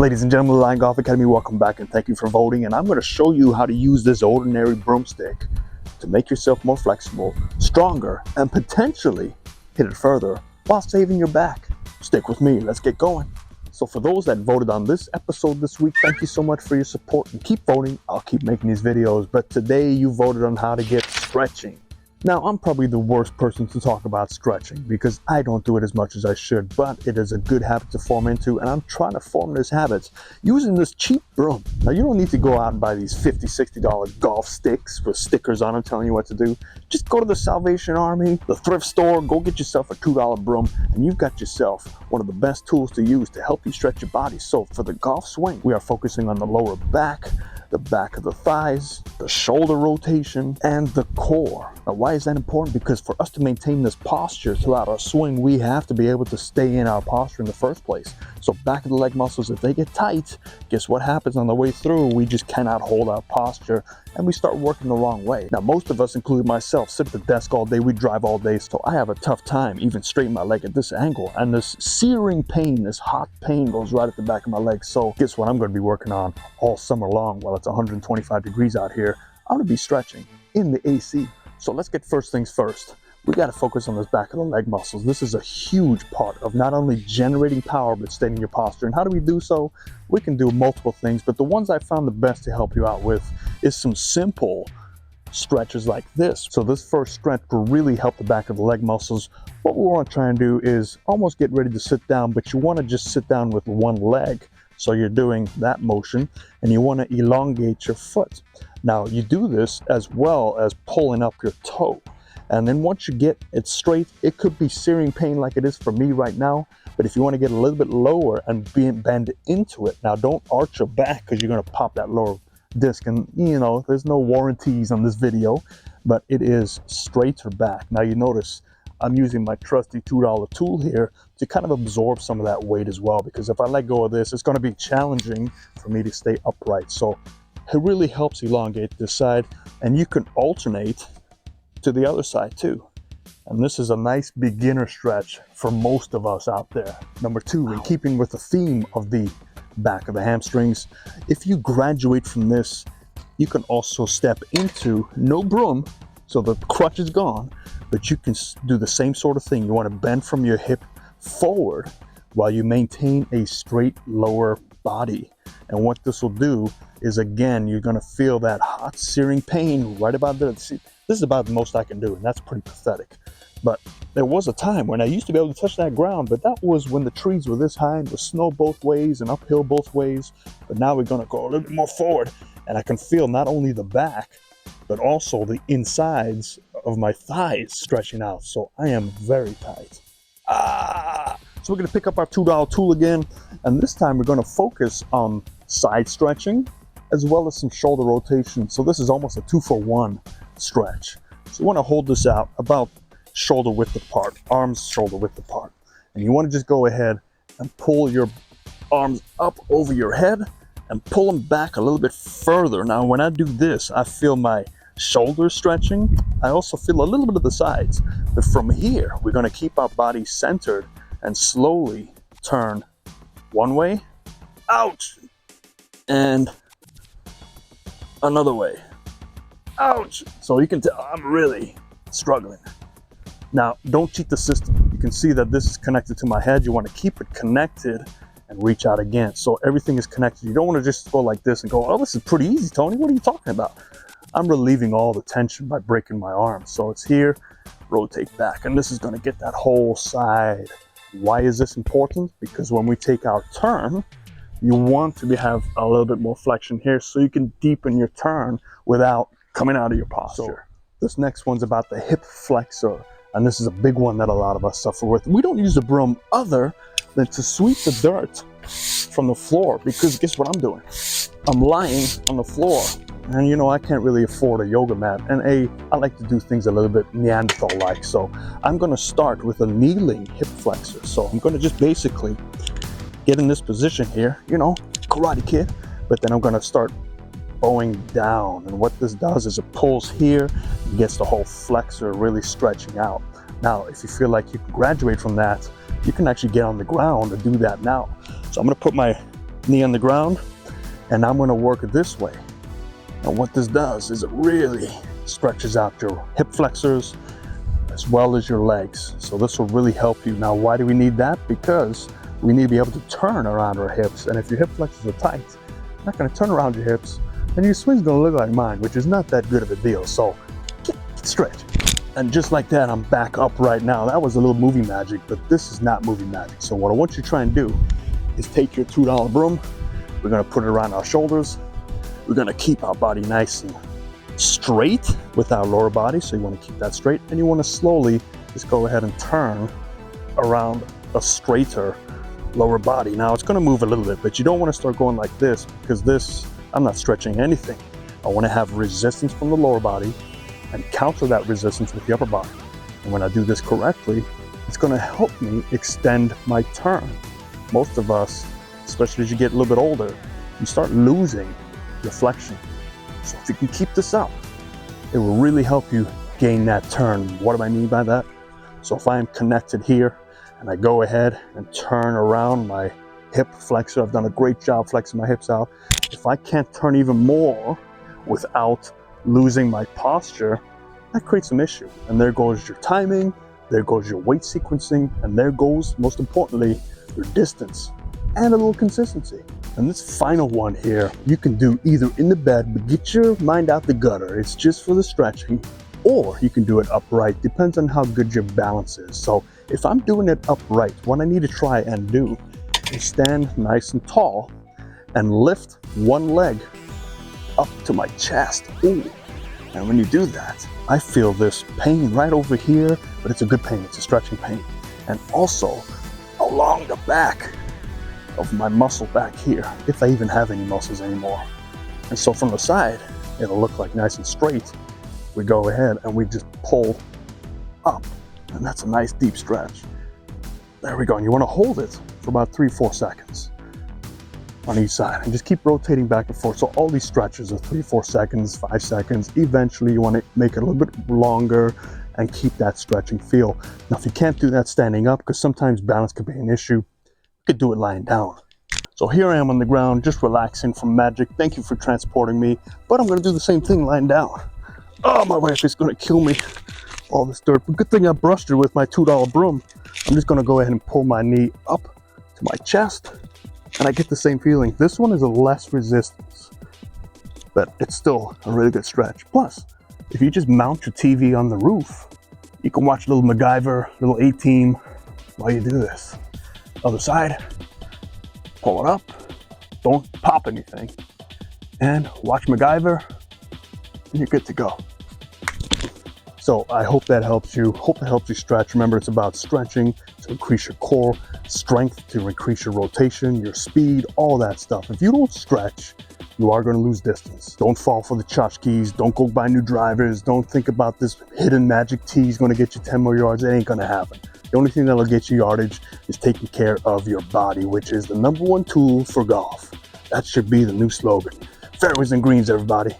Ladies and gentlemen of the Line Golf Academy, welcome back and thank you for voting. And I'm going to show you how to use this ordinary broomstick to make yourself more flexible, stronger, and potentially hit it further while saving your back. Stick with me, let's get going. So for those that voted on this episode this week, thank you so much for your support and keep voting. I'll keep making these videos, but today you voted on how to get stretching. Now, I'm probably the worst person to talk about stretching because I don't do it as much as I should, but it is a good habit to form into, and I'm trying to form this habit using this cheap broom. Now, you don't need to go out and buy these $50, $60 golf sticks with stickers on them telling you what to do. Just go to the Salvation Army, the thrift store, go get yourself a $2 broom, and you've got yourself one of the best tools to use to help you stretch your body. So for the golf swing, we are focusing on the lower back, the back of the thighs, the shoulder rotation, and the core. Now, why is that important? Because for us to maintain this posture throughout our swing, we have to be able to stay in our posture in the first place. So back of the leg muscles, if they get tight, guess what happens on the way through? We just cannot hold our posture and we start working the wrong way. Now, most of us, including myself, sit at the desk all day, we drive all day, so I have a tough time even straightening my leg at this angle. And this searing pain, this hot pain goes right at the back of my leg. So guess what I'm going to be working on all summer long while it's 125 degrees out here? I'm going to be stretching in the AC. So let's get first things first. We got to focus on this back of the leg muscles. This is a huge part of not only generating power, but staying in your posture. And how do we do so? We can do multiple things, but the ones I found the best to help you out with is some simple stretches like this. So this first stretch will really help the back of the leg muscles. What we want to try and do is almost get ready to sit down, but you want to just sit down with one leg. So you're doing that motion and you want to elongate your foot. Now you do this as well as pulling up your toe. And then once you get it straight, it could be searing pain like it is for me right now. But if you want to get a little bit lower and bend into it, now don't arch your back because you're going to pop that lower disc. And you know, there's no warranties on this video, but it is straighter back. Now you notice I'm using my trusty $2 tool here to kind of absorb some of that weight as well, because if I let go of this, it's going to be challenging for me to stay upright. So it really helps elongate this side, and you can alternate to the other side too. And this is a nice beginner stretch for most of us out there. Number two, in keeping with the theme of the back of the hamstrings, if you graduate from this, you can also step into no broom, so the crutch is gone, but you can do the same sort of thing. You want to bend from your hip forward while you maintain a straight lower body. And what this will do is, again, you're going to feel that hot searing pain right about there. See, this is about the most I can do, and that's pretty pathetic. But there was a time when I used to be able to touch that ground, but that was when the trees were this high and the snow both ways and uphill both ways. But now we're going to go a little bit more forward, and I can feel not only the back, but also the insides of my thighs stretching out. So I am very tight. So we're going to pick up our $2 tool again, and this time we're going to focus on side stretching as well as some shoulder rotation. So this is almost a 2-for-1 stretch. So you want to hold this out about shoulder width apart, arms shoulder width apart, and you want to just go ahead and pull your arms up over your head and pull them back a little bit further. Now when I do this, I feel my shoulders stretching. I also feel a little bit of the sides, but from here we're going to keep our body centered and slowly turn one way, ouch, and another way, ouch. So you can tell I'm really struggling. Now don't cheat the system. You can see that this is connected to my head. You want to keep it connected and reach out again. So everything is connected. You don't want to just go like this and go, oh, this is pretty easy, Tony. What are you talking about? I'm relieving all the tension by breaking my arm. So it's here, rotate back, and this is going to get that whole side. Why is this important? Because when we take our turn, you want to have a little bit more flexion here so you can deepen your turn without coming out of your posture. So this next one's about the hip flexor, and this is a big one that a lot of us suffer with. We don't use the broom other than to sweep the dirt from the floor, because guess what I'm doing? I'm lying on the floor. And you know, I can't really afford a yoga mat, and I like to do things a little bit Neanderthal-like. So I'm going to start with a kneeling hip flexor. So I'm going to just basically get in this position here, you know, Karate Kid, but then I'm going to start bowing down. And what this does is it pulls here, gets the whole flexor really stretching out. Now, if you feel like you can graduate from that, you can actually get on the ground and do that now. So I'm going to put my knee on the ground, and I'm gonna work it this way. And what this does is it really stretches out your hip flexors as well as your legs. So this will really help you. Now, why do we need that? Because we need to be able to turn around our hips. And if your hip flexors are tight, you're not gonna turn around your hips, and your swing's gonna look like mine, which is not that good of a deal. So stretch. And just like that, I'm back up right now. That was a little movie magic, but this is not movie magic. So what I want you to try and do is take your $2 broom. We're gonna put it around our shoulders. We're gonna keep our body nice and straight with our lower body. So you wanna keep that straight, and you wanna slowly just go ahead and turn around a straighter lower body. Now it's gonna move a little bit, but you don't wanna start going like this, because this, I'm not stretching anything. I wanna have resistance from the lower body and counter that resistance with the upper body. And when I do this correctly, it's gonna help me extend my turn. Most of us, especially as you get a little bit older, you start losing your flexion. So if you can keep this up, it will really help you gain that turn. What do I mean by that? So if I am connected here and I go ahead and turn around my hip flexor, I've done a great job flexing my hips out. If I can't turn even more without losing my posture, that creates some issue. And there goes your timing, there goes your weight sequencing, and there goes, most importantly, your distance and a little consistency. And this final one here, you can do either in the bed, but get your mind out the gutter. It's just for the stretching, or you can do it upright. Depends on how good your balance is. So if I'm doing it upright, what I need to try and do is stand nice and tall and lift one leg up to my chest. Ooh. And when you do that, I feel this pain right over here, but it's a good pain, it's a stretching pain. And also along the back of my muscle back here, if I even have any muscles anymore. And so from the side, it'll look like nice and straight. We go ahead and we just pull up, and that's a nice deep stretch. There we go, and you wanna hold it for about 3-4 seconds on each side, and just keep rotating back and forth. So all these stretches are 3-4 seconds, 5 seconds. Eventually you wanna make it a little bit longer and keep that stretching feel. Now, if you can't do that standing up, because sometimes balance could be an issue, you could do it lying down. So here I am on the ground, just relaxing from magic. Thank you for transporting me, but I'm gonna do the same thing lying down. Oh, my wife is gonna kill me. All this dirt, but good thing I brushed her with my $2 broom. I'm just gonna go ahead and pull my knee up to my chest, and I get the same feeling. This one is a less resistance, but it's still a really good stretch. Plus, if you just mount your TV on the roof, you can watch little MacGyver, little A-Team while you do this. Other side, pull it up, don't pop anything, and watch MacGyver, and you're good to go. So I hope that helps you. Hope it helps you stretch. Remember, it's about stretching to increase your core strength, to increase your rotation, your speed, all that stuff. If you don't stretch, you are going to lose distance. Don't fall for the tchotchkes. Don't go buy new drivers. Don't think about this hidden magic tee is going to get you 10 more yards. It ain't going to happen. The only thing that'll get you yardage is taking care of your body, which is the #1 tool for golf. That should be the new slogan. Fairways and greens, everybody.